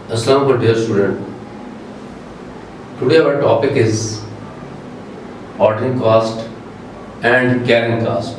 Assalamualaikum dear student. Today our topic is ordering cost and carrying cost.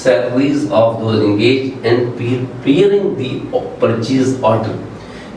salaries of those engaged and preparing the purchase order.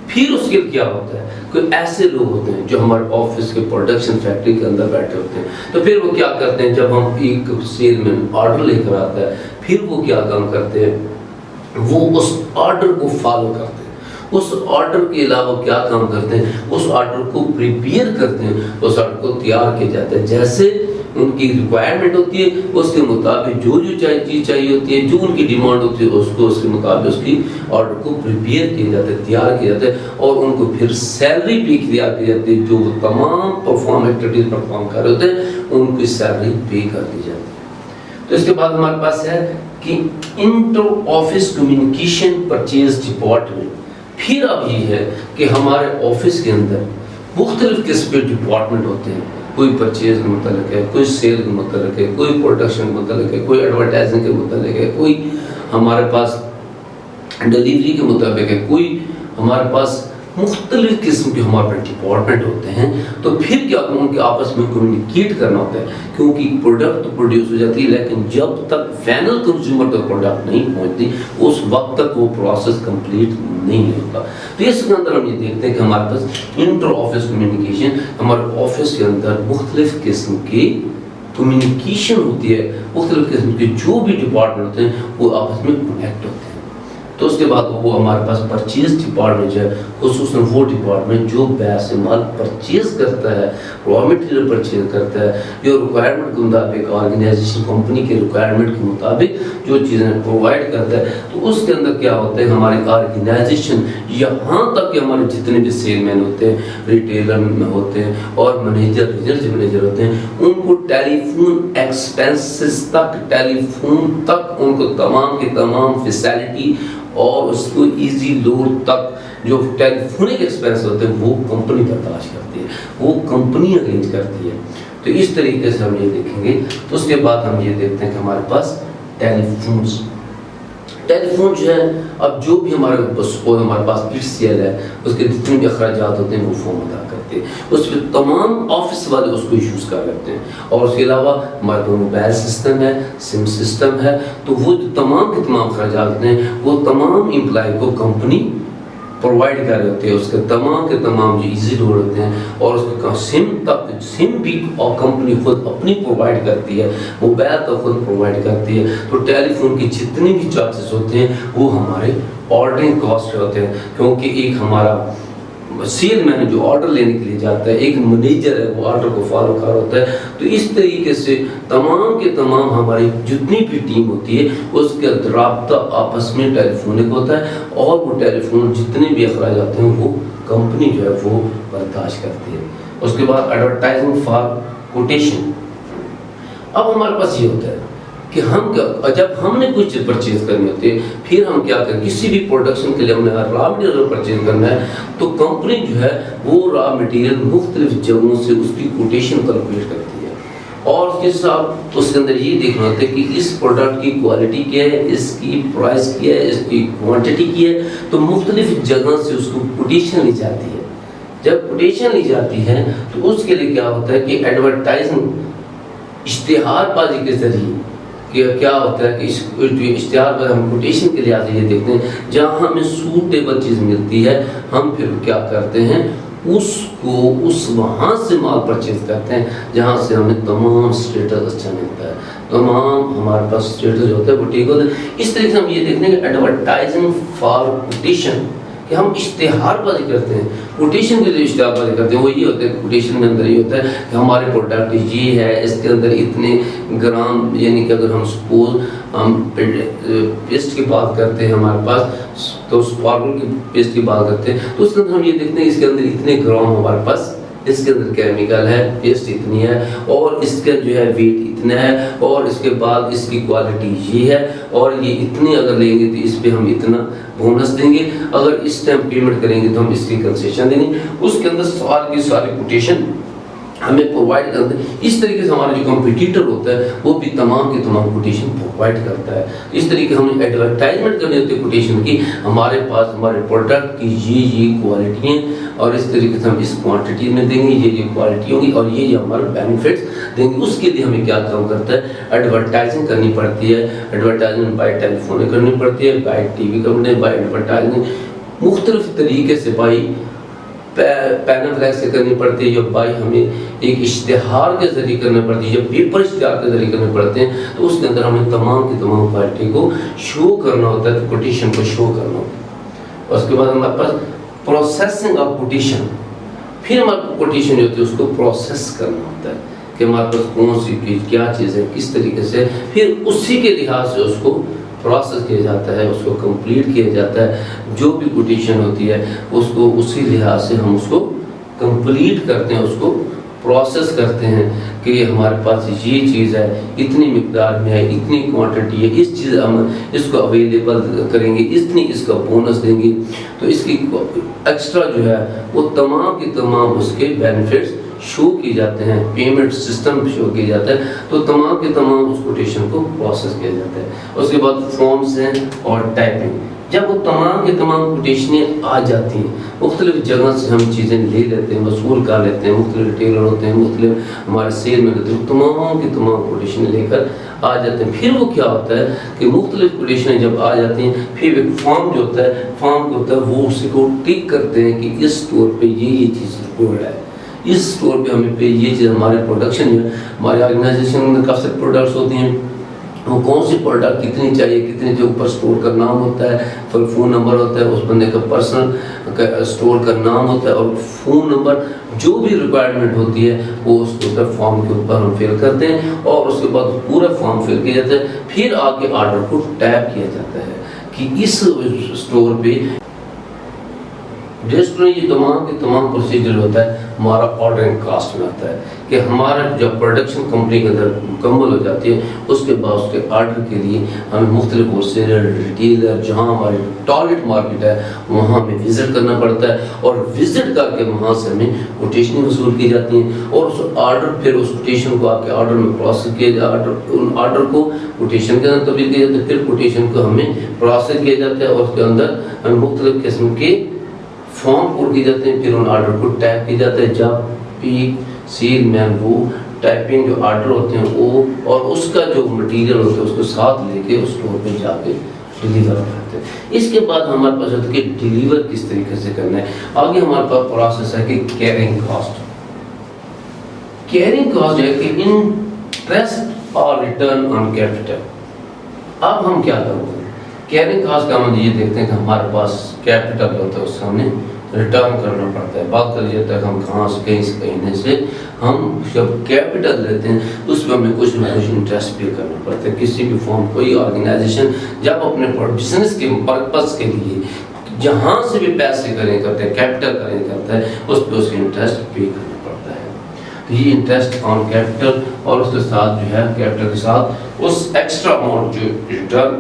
پھر اس کے کیا ہوتا ہے، کوئی ایسے لوگ ہوتے ہیں جو ہمارے آفس کے پروڈکشن فیکٹری کے اندر بیٹھے ہوتے ہیں، تو پھر وہ کیا کرتے ہیں، جب ہم ایک سیل مین آرڈر لے کر آتا ہے، پھر وہ کیا کام کرتے ہیں، وہ اس آرڈر کو فالو کرتے ہیں، اس آرڈر کے علاوہ کیا کام کرتے ہیں، اس آرڈر کو پریپیئر کرتے ہیں، اس آرڈر کو تیار کیا جاتا ہے جیسے ان کی ریکوائرمنٹ ہوتی ہے، اس کے مطابق جو چیز چاہیے ہوتی ہے، جو ان کی ڈیمانڈ ہوتی ہے، اس کو اس کے مطابق اس کی آرڈر کو پریپیئر کیا جاتا ہے، تیار کیا جاتا ہے، اور ان کو پھر سیلری پے تیار کی جاتی ہے، جو تمام پرفارم ایکٹیویٹیز پرفارم کر رہے ہوتے ہیں ان کی سیلری پے کر دی جاتی ہے۔ تو اس کے بعد ہمارے پاس ہے کہ inter office communication purchase department. پھر اب یہ ہے کہ ہمارے آفس کے اندر مختلف قسم کے ڈپارٹمنٹ ہوتے ہیں، کوئی پرچیز کے متعلق ہے، کوئی سیل کے متعلق ہے، کوئی پروڈکشن کے متعلق ہے، کوئی ایڈورٹائزنگ کے متعلق ہے، کوئی ہمارے پاس ڈیلیوری کے مطابق ہے، کوئی ہمارے پاس مختلف قسم کے ہمارے پاس ڈپارٹمنٹ ہوتے ہیں۔ تو پھر کیا ان کے آپس میں کمیونیکیٹ کرنا ہوتا ہے، کیونکہ پروڈکٹ پروڈیوس ہو جاتی ہے لیکن جب تک فائنل کنزیومر تک پروڈکٹ نہیں پہنچتی اس وقت تک وہ پروسیس کمپلیٹ نہیں ہوتا۔ تو اس کے اندر ہم یہ دیکھتے ہیں کہ ہمارے پاس انٹر آفس کمیونیکیشن، ہمارے آفس کے اندر مختلف قسم کی کمیونیکیشن ہوتی ہے، مختلف قسم کے جو بھی ڈپارٹمنٹ ہوتے ہیں وہ آپس میں کنیکٹ ہوتے ہیں۔ تو اس کے بعد وہ ہمارے پاس پرچیز ڈپارٹمنٹ ہے، خصوصاً وہ ڈپارٹمنٹ جو بیع سے مال پرچیز کرتا ہے، را مٹیریل پرچیز کرتا ہے، جو ریکوائرمنٹ کے مطابق آرگنائزیشن کمپنی کے ریکوائرمنٹ کے مطابق جو چیزیں پرووائڈ کرتا ہے۔ تو اس کے اندر کیا ہوتا ہے، ہماری آرگنائزیشن یہاں تک کہ ہمارے جتنے بھی سیل مین ہوتے ہیں، ریٹیلر میں ہوتے ہیں اور مینیجر ریجنل مینیجر ہوتے ہیں، ان کو ٹیلی فون ایکسپینسز تک، ٹیلی فون تک ان کو تمام کے تمام فیسلٹی اور اس کو ایزی لوڈ تک جو ٹیلی فونک ایکسپینس ہوتے ہیں وہ کمپنی برداشت کرتی ہے، وہ کمپنی ارینج کرتی ہے۔ تو اس طریقے سے ہم یہ دیکھیں گے۔ تو اس کے بعد ہم یہ دیکھتے ہیں کہ ہمارے پاس ٹیلی فون جو ہے، اب جو بھی ہمارے پاس پی سی ایل ہے، اس کے جتنے بھی اخراجات ہوتے ہیں وہ فون ادا کرتے ہیں، اس میں تمام آفس والے اس کو یوز کر لیتے ہیں، اور اس کے علاوہ ہمارے پاس موبائل سسٹم ہے، سم سسٹم ہے، تو وہ جو تمام کے تمام اخراجات ہوتے ہیں وہ تمام امپلائی کو کمپنی پرووائڈ کر رہے ہوتے ہیں، اس کے تمام جو ایزی لوڈ ہوتے ہیں، اور اس کے سم بھی اور کمپنی خود اپنی پرووائڈ کرتی ہے، موبائل تو خود پرووائڈ کرتی ہے۔ تو ٹیلی فون کی جتنے بھی چارجز ہوتے ہیں وہ ہمارے آرڈرنگ کاسٹ ہوتے ہیں، کیونکہ ایک ہمارا سیل مین جو آرڈر لینے کے لیے جاتا ہے، ایک مینیجر ہے وہ آرڈر کو فالو کر ہوتا ہے۔ تو اس طریقے سے تمام کے تمام ہماری جتنی بھی ٹیم ہوتی ہے اس کا رابطہ آپس میں ٹیلی فونک ہوتا ہے، اور وہ ٹیلی فون جتنے بھی اخراجات ہیں وہ کمپنی جو ہے وہ برداشت کرتی ہے۔ اس کے بعد ایڈورٹائزنگ فار کوٹیشن۔ اب ہمارے پاس یہ ہوتا ہے کہ جب ہم نے کوئی چیز پرچیز کرنی ہوتی ہے، پھر ہم کیا کریں، کسی بھی پروڈکشن کے لیے ہم نے را مٹیریل پرچیز کرنا ہے، تو کمپنی جو ہے وہ را مٹیریل مختلف جگہوں سے اس کی کوٹیشن کیلکولیٹ کرتی ہے، اور اس کے ساتھ اس کے اندر یہ دیکھنا ہوتا ہے کہ اس پروڈکٹ کی کوالٹی کیا ہے، اس کی پرائس کیا ہے، اس کی کوانٹٹی کیا ہے۔ تو مختلف جگہ سے اس کو کوٹیشن لی جاتی ہے۔ جب کوٹیشن لی جاتی ہے تو اس کے لیے کیا ہوتا ہے کہ ایڈورٹائزنگ اشتہار بازی کے ذریعے کیا ہوتا ہے کہ اشتہار پر ہم کوٹیشن کے لحاظ سے یہ دیکھتے ہیں، جہاں ہمیں سوٹیبل چیز ملتی ہے ہم پھر کیا کرتے ہیں، وہاں سے مال پرچیز کرتے ہیں جہاں سے ہمیں تمام اسٹیٹس اچھا ملتا ہے، تمام ہمارے پاس اسٹیٹس جو ہوتا ہے وہ ٹھیک ہوتا ہے۔ اس طریقے سے ہم یہ دیکھتے ہیں کہ ایڈورٹائزنگ فار کوٹیشن، کہ ہم اشتہار بازی کرتے ہیں، کوٹیشن کے لیے اشتہار بازی کرتے ہیں۔ وہ یہ ہوتا ہے کوٹیشن کے اندر یہ ہوتا ہے کہ ہمارے پروڈکٹ یہ ہے، اس کے اندر اتنے گرام، یعنی کہ اگر ہم سپوز ہم پیسٹ کی بات کرتے ہیں ہمارے پاس، تو سپارکل کی پیسٹ کی بات کرتے ہیں تو اس کے اندر ہم یہ دیکھتے ہیں اس کے اندر اتنے گرام ہمارے پاس اس کے اندر کیمیکل ہے، پیسٹ اتنی ہے، اور اس کا جو ہے ویٹ اتنا ہے، اور اس کے بعد اس کی کوالٹی یہ ہے، اور یہ اتنے اگر لیں گے تو اس پہ ہم اتنا بونس دیں گے، اگر اس ٹائم پیمنٹ کریں گے تو ہم اس کی کنسیشن دیں گے۔ اس کے اندر ساری کی ساری کوٹیشن ہمیں پرووائڈ کرتے ہیں۔ اس طریقے سے ہمارا جو کمپیٹیٹر ہوتا ہے وہ بھی تمام کی تمام کوٹیشن پرووائڈ کرتا ہے۔ اس طریقے ہم ایڈورٹائزمنٹ کرنی ہوتی ہے کوٹیشن کی، ہمارے پاس ہمارے پروڈکٹ کی یہ کوالٹی ہیں، اور اس طریقے سے ہم اس کوانٹٹی میں دیں گے، یہ کوالٹی ہوگی اور یہ ہمارے بینیفٹس دیں گے۔ اس کے لیے ہمیں کیا کام کرتا ہے، ایڈورٹائزنگ کرنی پڑتی ہے، ایڈورٹائزنگ بائی ٹیلی فون کرنی پڑتی ہے، بائی ٹی وی کرنی، بائی ایڈورٹائزنگ مختلف طریقے سے، بائی پینل فلیکس سے کرنی پڑتی ہے، یا بائی ہمیں ایک اشتہار کے ذریعے کرنا پڑتی ہے، یا پیپر اشتہار کے ذریعے کرنے پڑتے ہیں، تو اس کے اندر ہمیں تمام کی تمام کوالٹی کو شو کرنا ہوتا ہے، تو کوٹیشن کو شو کرنا ہوتا ہے۔ اور اس کے بعد ہمارے پاس پروسیسنگ آف کوٹیشن، پھر ہمارے کوٹیشن جو ہوتی ہے اس کو پروسیس کرنا ہوتا ہے کہ ہمارے پاس کون سی چیز کیا چیز ہے، کس طریقے سے، پھر اسی کے لحاظ سے اس کو پروسیس کیا جاتا ہے، اس کو کمپلیٹ کیا جاتا ہے۔ جو بھی کوٹیشن ہوتی ہے اس کو اسی لحاظ سے ہم اس کو کمپلیٹ کرتے ہیں، اس کو پروسیس کرتے ہیں کہ ہمارے پاس یہ چیز ہے، اتنی مقدار میں ہے، اتنی کوانٹٹی ہے، اس چیز ہم اس کو اویلیبل کریں گے، اتنی اس کا بونس دیں گے، تو اس کی ایکسٹرا جو ہے وہ تمام کی تمام اس کے بینیفٹس شو کی جاتے ہیں، پیمنٹ سسٹم شو کیا جاتا ہے، تو تمام کے تمام اس کوٹیشن کو پروسیس کیا جاتا ہے۔ اس کے بعد فارمز ہیں اور ٹائپنگ، جب وہ تمام کے تمام کوٹیشنیں آ جاتی ہیں، مختلف جگہ سے ہم چیزیں لے لیتے ہیں، وصول کر لیتے ہیں، مختلف ریٹیلر ہوتے ہیں، مختلف ہمارے سیل میں ہوتے ہیں، تمام کی تمام کوٹیشنیں لے کر آ جاتے ہیں۔ پھر وہ کیا ہوتا ہے کہ مختلف کوٹیشنیں جب آ جاتی ہیں، پھر ایک فارم جو ہوتا ہے، فارم کو ہوتا ہے وہ اسی کو ٹک کرتے ہیں کہ اس اسٹور پہ یہ چیز ریکارڈ ہے، اس اسٹور پہ ہمیں پہ یہ چیز، ہمارے پروڈکشن جو ہے، ہمارے آرگنائزیشن میں کافی پروڈکٹس ہوتی ہیں، وہ کون سی پروڈکٹ کتنی چاہیے، کتنے کے اوپر اسٹور کا نام ہوتا ہے، پھر فون نمبر ہوتا ہے، اس بندے کا پرسنل اسٹور کا نام ہوتا ہے، اور فون نمبر جو بھی ریکوائرمنٹ ہوتی ہے وہ اس کے اوپر فارم کے اوپر ہم فل کرتے ہیں، اور اس کے بعد پورا فارم فل کیا جاتا ہے۔ پھر آگے آرڈر کو ٹیپ کیا جاتا ہے کہ اس اسٹور پہ جس طرح یہ تمام کے تمام پروسیجر ہوتا ہے، ہمارا آرڈرنگ کاسٹ میں آتا ہے کہ ہمارا جب پروڈکشن کمپنی کے اندر مکمل ہو جاتی ہے، اس کے بعد اس کے آرڈر کے لیے ہمیں مختلف ہول سیلر، ریٹیلر، جہاں ہماری ٹارگیٹ مارکیٹ ہے وہاں ہمیں وزٹ کرنا پڑتا ہے، اور وزٹ کر کے وہاں سے ہمیں کوٹیشنیں وصول کی جاتی ہیں، اور اس آرڈر پھر اس کوٹیشن کو آپ کے آرڈر میں پروسیس کیا جاتا ہے، ان آرڈر کو کوٹیشن کے اندر تبدیل کیا جاتا ہے، پھر کوٹیشن کو ہمیں پروسیس کیا جاتا ہے، اور اس کے اندر ہمیں مختلف قسم کے فارم پور کی جاتے ہیں، پھر ان آرڈر کو ٹائپ کی جاتا ہے۔ جب پیک سیل میں وہ ٹائپنگ جو آرڈر ہوتے ہیں وہ اور اس کا جو مٹیریل ہوتا ہے اس کو ساتھ لے کے اس اسٹور پہ جا کے ڈیلیور کرتے ہیں۔ اس کے بعد ہمارے پاس ہوتا ہے کہ ڈیلیور کس طریقے سے کرنا ہے۔ آگے ہمارے پاس پروسیس ہے کہ کیرنگ کاسٹ۔ کیرنگ کاسٹ جو ہے کہ انٹرسٹ اور ریٹرن آن کیپٹل۔ اب ہم کیا کرتے ہیں، کیرنگ کاسٹ کا ہم یہ دیکھتے ہیں کہ ہمارے پاس کیپٹل ہوتا ہے، اس سے ہمیں ریٹرن کرنا پڑتا ہے۔ بات کر لیے تک ہم کہاں سے کہیں سے ہم جب کیپٹل لیتے ہیں اس میں ہمیں کچھ نہ کچھ انٹرسٹ پے کرنا پڑتا ہے۔ کسی بھی فارم، کوئی آرگنائزیشن جب اپنے بزنس کے پرپس کے لیے جہاں سے بھی پیسے کریں کرتے ہیں، کیپٹل کریں کرتا ہے، اس پہ اس کے انٹرسٹ پے کرنا پڑتا ہے۔ تو یہ انٹرسٹ آن کیپٹل، اور اس کے ساتھ جو ہے کیپٹل کے ساتھ اس ایکسٹرا اماؤنٹ جو ریٹرن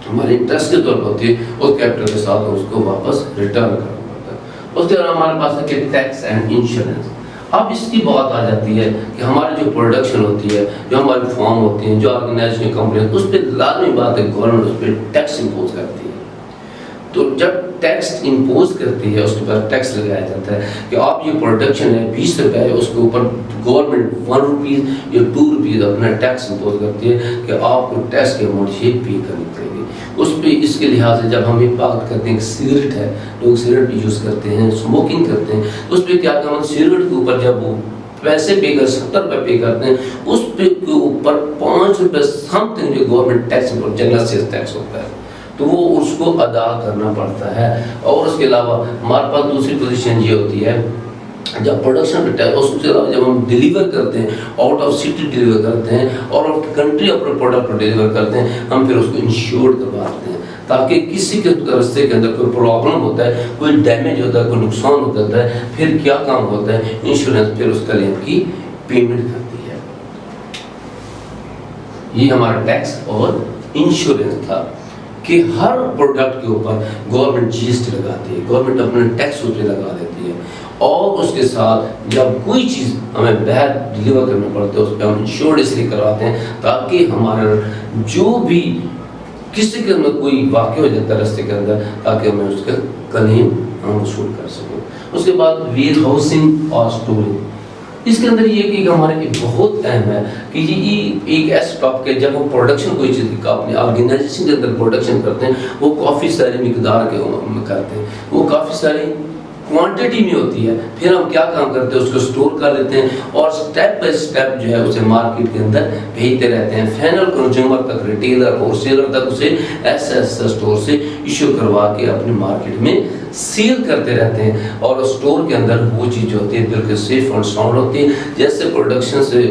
ہمارے انٹرسٹ کے طور پر ہوتی ہے، اس کیپٹل کے ساتھ اس کو واپس ریٹرن کرنا پڑتا ہے۔ اس کے بعد ہمارے پاس ہے کہ ٹیکس اینڈ انشورنس۔ اب اس کی بات آ جاتی ہے کہ ہماری جو پروڈکشن ہوتی ہے، جو ہماری فارم ہوتی ہیں، جو آرگنائزیشن کمپنی، اس پہ لازمی بات ہے گورنمنٹ اس پہ ٹیکس امپوز کرتی ہے۔ تو جب ٹیکس امپوز کرتی ہے اس کے بعد ٹیکس لگایا جاتا ہے کہ آپ یہ پروڈکشن ہے 20 روپے ہے، اس کے اوپر گورنمنٹ 1 روپیز یا 2 روپیز اپنا ٹیکس امپوز کرتی ہے کہ آپ کو ٹیکس کے اماؤنٹ یہ پے کرنی پڑے گی۔ اس پہ اس کے لحاظ سے جب ہم یہ بات کرتے ہیں کہ سگریٹ ہے، لوگ سگریٹ بھی یوز کرتے ہیں، اسموکنگ کرتے ہیں، اس پہ کیا کہتے ہیں، سگریٹ کے اوپر جب وہ پیسے پے کر 70 روپے پے کرتے ہیں، اس پہ کے اوپر 5 روپے سم تھنگ جو government tax general sales tax ہوتا ہے، تو وہ اس کو ادا کرنا پڑتا ہے۔ اور اس کے علاوہ ہمارے پاس دوسری پوزیشن یہ ہوتی ہے جب پروڈکشن پہ ٹیکس، اس کے علاوہ جب ہم ڈیلیور کرتے ہیں، آؤٹ آف سٹی ڈیلیور کرتے ہیں اور آؤٹ آف کنٹری اپنے پروڈکٹ کو ڈیلیور کرتے ہیں، ہم پھر اس کو انشورڈ کرواتے ہیں تاکہ کسی کے راستے کے اندر کوئی پرابلم ہوتا ہے، کوئی ڈیمیج ہوتا ہے، کوئی نقصان ہو جاتا ہے، پھر کیا کام ہوتا ہے، انشورنس پھر اس کلیم کی پیمنٹ کرتی ہے۔ یہ ہمارا ٹیکس اور انشورنس تھا کہ ہر پروڈکٹ کے اوپر گورنمنٹ جی ایس ٹی لگاتی ہے، گورنمنٹ اپنا ٹیکس اس پہ لگا دیتی ہے، اور اس کے ساتھ جب کوئی چیز ہمیں باہر ڈیلیور کرنا پڑتا ہے اس پہ ہم انشورڈ اس لیے کرواتے ہیں تاکہ ہمارا جو بھی کسی کے اندر کوئی واقع ہو جاتا ہے راستے کے اندر، تاکہ ہمیں اس کا کلیم ہم وصول کر سکیں۔ اس کے بعد ویئر ہاؤسنگ اور اسٹورنگ. اس کے اندر یہ کہ ہمارے بہت اہم ہے کہ یہ ایک ایسا ٹاپک ہے جب ہم پروڈکشن کوئی چیز کا اپنے آرگنائزیشن کے اندر پروڈکشن کرتے ہیں وہ کافی سارے مقدار کے کرتے ہیں, وہ کافی سارے کوانٹٹی میں ہوتی ہے. پھر ہم کیا کام کرتے ہیں, اس کو سٹور کر لیتے ہیں اور سٹیپ بائی سٹیپ جو ہے اسے مارکیٹ کے اندر بھیجتے رہتے ہیں, فائنل کنزیومر تک, ریٹیلر اور سیلر تک اسے ایسے سٹور سے ایشو کروا کے اپنے مارکیٹ میں سیل کرتے رہتے ہیں. اور سٹور کے اندر وہ چیز جو ہوتی ہے بالکل سیف اور ساؤنڈ ہوتی ہے. جیسے پروڈکشن سے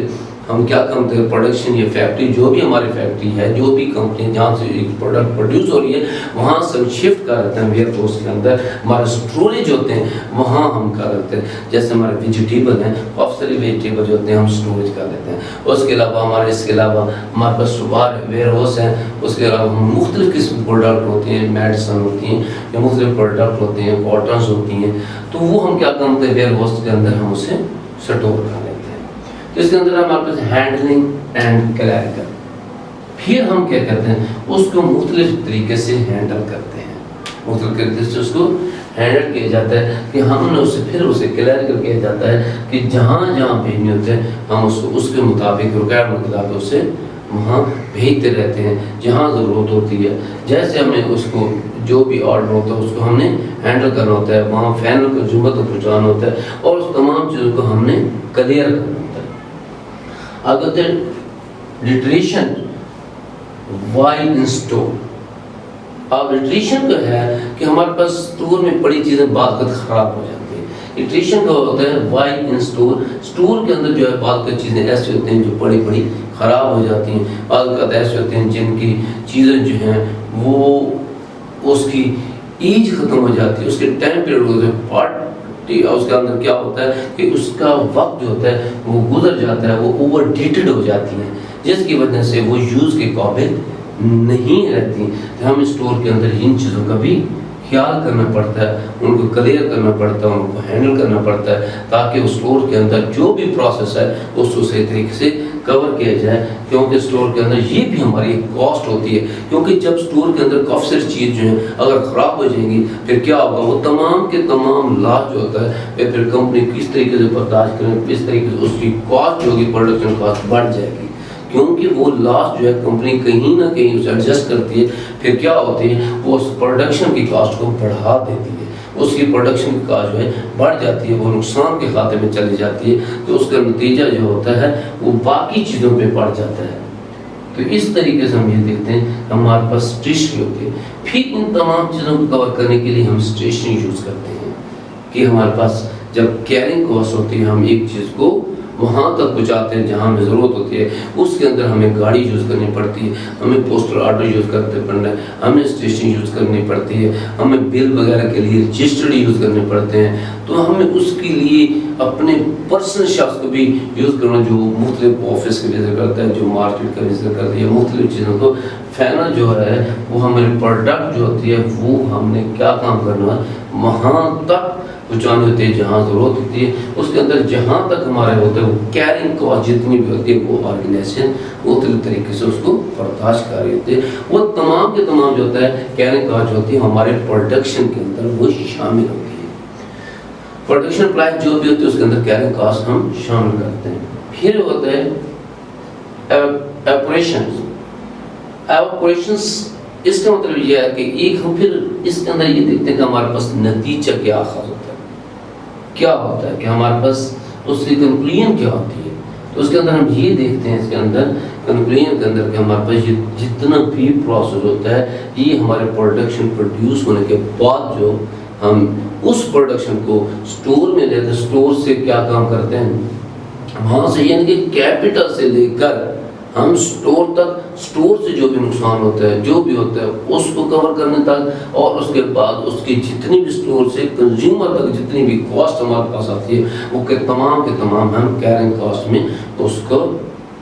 ہم کیا کرتے ہیں, پروڈکشن یہ فیکٹری جو بھی ہماری فیکٹری ہے, جو بھی کمپنی جہاں سے ایک پروڈکٹ پروڈیوس ہو رہی ہے وہاں سے ہم شفٹ کر دیتے ہیں ویئر ہاؤس کے اندر. ہمارے اسٹوریج ہوتے ہیں وہاں ہم کر دیتے ہیں. جیسے ہمارے ویجیٹیبل ہیں, بہت ساری ویجیٹیبل جو ہوتے ہیں ہم اسٹوریج کر لیتے ہیں. اس کے علاوہ اس کے علاوہ ہمارے پاس ویئر ہاؤس ہیں. اس کے علاوہ ہم مختلف قسم کے پروڈکٹ ہوتے ہیں, میڈیسن ہوتی ہیں یا مختلف پروڈکٹ ہوتے ہیں, کاٹنز ہوتی ہیں, تو وہ ہم کیا کرتے ہیں ویئر ہاؤس کے اندر ہم اسے سٹور کر لیتے ہیں. اس کے اندر ہمارے پاس ہینڈلنگ اینڈ کلیریکل. پھر ہم کیا کرتے ہیں, اس کو مختلف طریقے سے ہینڈل کرتے ہیں, مختلف طریقے سے اس کو ہینڈل کیا جاتا ہے کہ ہم نے اسے کلیریکل کیا جاتا ہے کہ جہاں جہاں بھیجنے ہوتے ہیں ہم اس کو اس کے مطابق ریکوائرمنٹ کے مطابق اسے وہاں بھیجتے رہتے ہیں جہاں ضرورت ہوتی ہے. جیسے ہمیں اس کو جو بھی آرڈر ہوتا ہے اس کو ہم نے ہینڈل کرنا ہوتا ہے, وہاں فائنل کنزیومر تک پہنچانا ہوتا ہے اور اس تمام چیزوں کو ہم نے کلیئر کرنا ہوتا ہے. اگر ریٹریشن وائی ان اسٹور, اب ریٹریشن کا ہے کہ ہمارے پاس اسٹور میں پڑی چیزیں بعض وقت خراب ہو جاتی ہیں. ریٹریشن کا ہوتا ہے وائی ان اسٹور, اسٹور کے اندر جو ہے بعض وقت چیزیں ایسی ہوتی ہیں جو پڑی خراب ہو جاتی ہیں, بعض وقت ایسے ہوتے ہیں جن کی چیزیں جو ہیں وہ اس کی ایج ختم ہو جاتی ہے, اس کے ٹائم پیریڈ ہوتے ہیں پارٹ, اس کے اندر کیا ہوتا ہے کہ اس کا وقت جو ہوتا ہے وہ گزر جاتا ہے, وہ اوور ڈیٹڈ ہو جاتی ہیں جس کی وجہ سے وہ یوز کے قابل نہیں رہتی. ہم اسٹور کے اندر ان چیزوں کا بھی خیال کرنا پڑتا ہے, ان کو کلیئر کرنا پڑتا ہے, ان کو ہینڈل کرنا پڑتا ہے تاکہ اسٹور کے اندر جو بھی پروسیس ہے اس کو صحیح طریقے سے کور کیا جائے. کیونکہ اسٹور کے اندر یہ بھی ہماری ایک کاسٹ ہوتی ہے, کیونکہ جب اسٹور کے اندر کافی ساری چیز جو ہیں اگر خراب ہو جائیں گی پھر کیا ہوگا, وہ تمام کے تمام لاس جو ہوتا ہے پھر کمپنی کس طریقے سے برداشت کریں, کس طریقے سے اس کی کاسٹ جو ہوگی پروڈکشن کاسٹ بڑھ جائے گی. کیونکہ وہ لاس جو ہے کمپنی کہیں نہ کہیں اسے ایڈجسٹ کرتی ہے, پھر کیا ہوتی ہے وہ اس پروڈکشن کی کاسٹ کو بڑھا دیتی ہے, اس کی پروڈکشن کی کاسٹ جو ہے بڑھ جاتی ہے, وہ نقصان کے کھاتے میں چلی جاتی ہے, تو اس کا نتیجہ جو ہوتا ہے وہ باقی چیزوں پہ بڑھ جاتا ہے. تو اس طریقے سے ہم یہ دیکھتے ہیں ہمارے پاس اسٹیشنری ہوتی ہے. پھر ان تمام چیزوں کو کور کرنے کے لیے ہم اسٹیشنری یوز کرتے ہیں کہ ہمارے پاس جب کیرنگ کاسٹ ہوتی ہے, ہم ایک چیز کو وہاں تک پہنچاتے ہیں جہاں ہمیں ضرورت ہوتی ہے, اس کے اندر ہمیں گاڑی یوز کرنی پڑتی ہے, ہمیں پوسٹل آرڈر یوز کرتے پڑنا ہے, ہمیں اسٹیشنری یوز کرنی پڑتی ہے, ہمیں بل وغیرہ کے لیے رجسٹرڈ یوز کرنے پڑتے ہیں. تو ہمیں اس کے لیے اپنے پرسنل شخص کو بھی یوز کرنا جو مختلف آفس کا وزٹ کرتا ہے, جو مارکیٹ کا وزٹ کرتا ہے, یا مختلف چیزوں کو فائنل جو ہے وہ ہماری پروڈکٹ جو ہوتی ہے وہ ہم نے کیا کام کرنا ہے وہاں تک پہنچانی ہوتی ہے جہاں ضرورت ہوتی ہے. اس کے اندر جہاں تک ہمارے ہوتے ہیں وہ کیرنگ کاسٹ جتنی بھی ہوتی ہے وہ آرگنائزیشن مختلف طریقے سے اس کو برداشت کر رہی ہوتی ہے. وہ تمام کے تمام جو ہوتا ہے کیرنگ کاسٹ جو ہوتی ہے ہمارے پروڈکشن کے اندر وہ شامل ہوتی ہے. پروڈکشن پرائس جو بھی ہوتی ہے اس کے اندر کیرنگ کاسٹ ہم شامل کرتے ہیں. پھر ہوتا ہے ایپریشنز. اس کا مطلب یہ ہے کہ ایک ہم پھر اس کے اندر یہ دیکھتے ہیں کہ ہمارے پاس نتیجہ کیا آغاز ہوتا ہے, کیا ہوتا ہے کہ ہمارے پاس اس کی کنکلوژن کیا ہوتی ہے. تو اس کے اندر ہم یہ دیکھتے ہیں اس کے اندر کنکلوژن کے اندر کہ ہمارے پاس جتنا بھی پروسیس ہوتا ہے یہ ہمارے پروڈکشن پروڈیوس ہونے کے بعد جو ہم اس پروڈکشن کو سٹور میں لیتے ہیں, سٹور سے کیا کام کرتے ہیں وہاں سے, یعنی کہ کیپٹل سے لے کر ہم سٹور تک, سٹور سے جو بھی نقصان ہوتا ہے جو بھی ہوتا ہے اس کو کور کرنے تک, اور اس کے بعد اس کی جتنی بھی سٹور سے کنزیومر تک جتنی بھی کاسٹ ہمارے پاس آتی ہے وہ کہ تمام کے تمام ہم کیرنگ کاسٹ میں اس کو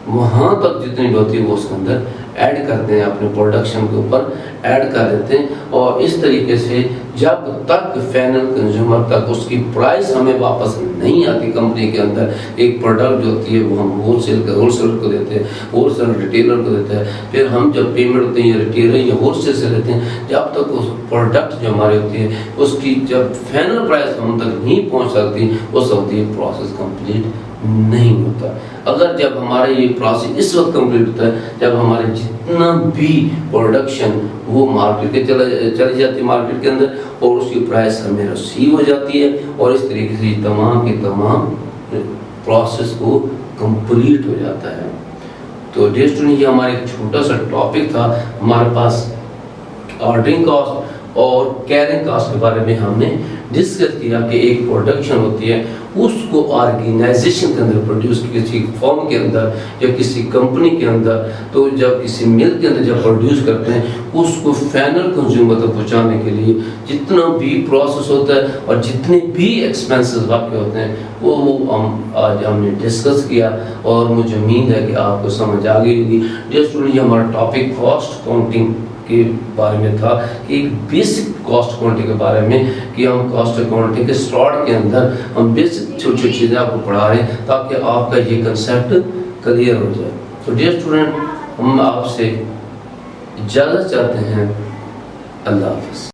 وہاں تک جتنی بھی ہوتی ہے وہ اس کے اندر ایڈ کرتے ہیں، اپنے پروڈکشن کے اوپر ایڈ کر دیتے ہیں، اور اس طریقے سے جب تک فائنل کنزیومر تک اس کی پرائس ہمیں واپس نہیں آتی کمپنی کے اندر، ایک پروڈکٹ جو ہوتی ہے وہ ہم ہول سیلر کو دیتے ہیں، ہول سیل ریٹیلر کو دیتے ہیں، پھر ہم جب پیمنٹ ہوتے ہیں یا ریٹیلر یا ہول سیل سے لیتے ہیں، جب تک اس پروڈکٹ جو ہماری ہوتی ہے اس کی جب فائنل پرائس ہم تک نہیں پہنچ سکتی، اس وقت یہ پروسیس کمپلیٹ نہیں ہوتا۔ اگر جب ہمارے یہ پروسیس اس وقت کمپلیٹ ہوتا ہے جب ہمارے جتنا بھی پروڈکشن وہ مارکیٹ کے چلی جاتی ہے مارکیٹ کے اندر، اور اس کی پرائس ہمیں ریسیو ہو جاتی ہے، اور اس طریقے سے یہ تمام کے تمام پروسیس کو کمپلیٹ ہو جاتا ہے۔ تو ڈیئر اسٹوڈنٹ، یہ ہمارا ایک چھوٹا سا ٹاپک تھا، ہمارے پاس آرڈرنگ کاسٹ اور کیرنگ کاسٹ کے بارے میں ہم نے ڈسکس کیا کہ ایک پروڈکشن ہوتی ہے اس کو آرگنائزیشن کے اندر پروڈیوس، کسی فارم کے اندر یا کسی کمپنی کے اندر، تو جب کسی مل کے اندر جب پروڈیوس کرتے ہیں اس کو فائنل کنزیومر تک پہنچانے کے لیے جتنا بھی پروسیس ہوتا ہے اور جتنے بھی ایکسپینسز واقع ہوتے ہیں وہ آج ہم نے ڈسکس کیا، اور مجھے امید ہے کہ آپ کو سمجھ آ گئی ہوگی۔ ڈیئر اسٹوڈنٹ، یہ ہمارا ٹاپک کاسٹ کاؤنٹنگ کے بارے میں تھا، کہ ایک بیسک کاسٹ اکاؤنٹنگ کے بارے میں، کہ ہم کاسٹ اکاؤنٹنگ کے اسٹارٹ کے اندر ہم بیسک چھوٹی چھوٹی چیزیں آپ کو پڑھا رہے ہیں تاکہ آپ کا یہ کنسیپٹ کلیئر ہو جائے۔ تو ڈیئر اسٹوڈنٹ، ہم آپ سے اجازت چاہتے ہیں، اللہ حافظ۔